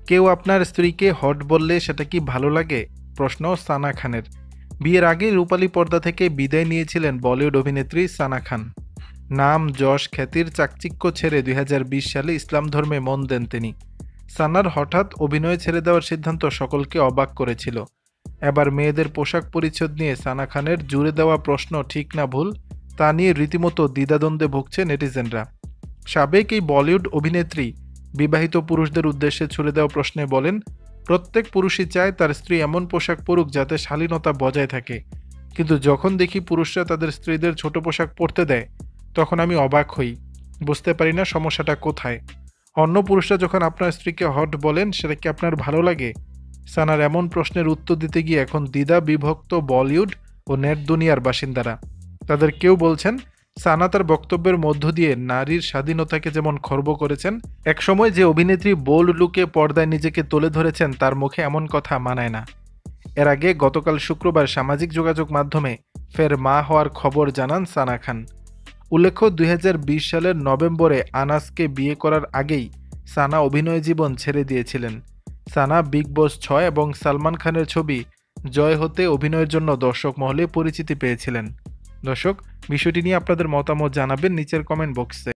কেউ আপনার স্ত্রীকে হট বললে সেটা কি ভালো লাগে? প্রশ্ন সানা খানের। বিয়ের আগে রূপালী পর্দা থেকে বিদায় নিয়েছিলেন বলিউড অভিনেত্রী সানা খান। নাম, যশ, খ্যাতির চাকচিক্য ছেড়ে 2020 সালে ইসলাম ধর্মে মন দেন তিনি। সানার হঠাৎ অভিনয় ছেড়ে দেওয়ার সিদ্ধান্ত সকলকে অবাক করেছিল। এবার মেয়েদের পোশাক পরিচ্ছদ নিয়ে সানা খানের জুড়ে দেওয়া প্রশ্ন ঠিক না ভুল তা নিয়ে রীতিমতো দ্বিধাদ্বন্দ্বে ভুগছে নেটিজেনরা। সাবেক এই বলিউড অভিনেত্রী বিবাহিত পুরুষদের উদ্দেশ্যে ছুড়ে দেওয়া প্রশ্নে বলেন, প্রত্যেক পুরুষই চায় তার স্ত্রী এমন পোশাক পরুক যাতে শালীনতা বজায় থাকে, কিন্তু যখন দেখি পুরুষরা তাদের স্ত্রীদের ছোট পোশাক পরতে দেয় তখন আমি অবাক হই, বুঝতে পারি না সমস্যাটা কোথায়। অন্য পুরুষরা যখন আপনার স্ত্রীকে হট বলেন সেটা কি আপনার ভালো লাগে? সানার এমন প্রশ্নের উত্তর দিতে গিয়ে এখন দ্বিধা বিভক্ত বলিউড ও নেট দুনিয়ার বাসিন্দারা। তাদের কেউ বলছেন সানা তার বক্তব্যের মধ্য দিয়ে নারীর স্বাধীনতাকে যেমন খর্ব করেছেন, একসময় যে অভিনেত্রী বোল্ড লুকে পর্দায় নিজেকে তুলে ধরেছেন তার মুখে এমন কথা মানায় না। এর আগে গতকাল শুক্রবার সামাজিক যোগাযোগ মাধ্যমে ফের মা হওয়ার খবর জানান সানা খান। উল্লেখ্য, 2020 সালের নভেম্বরে আনাসকে বিয়ে করার আগেই সানা অভিনয় জীবন ছেড়ে দিয়েছিলেন। সানা বিগ বস 6 এবং সালমান খানের ছবি জয় হতে অভিনয়ের জন্য দর্শক মহলে পরিচিতি পেয়েছিলেন। দর্শক, বিষয়টি নিয়ে আপনাদের মতামত জানাবেন নিচের কমেন্ট বক্সে।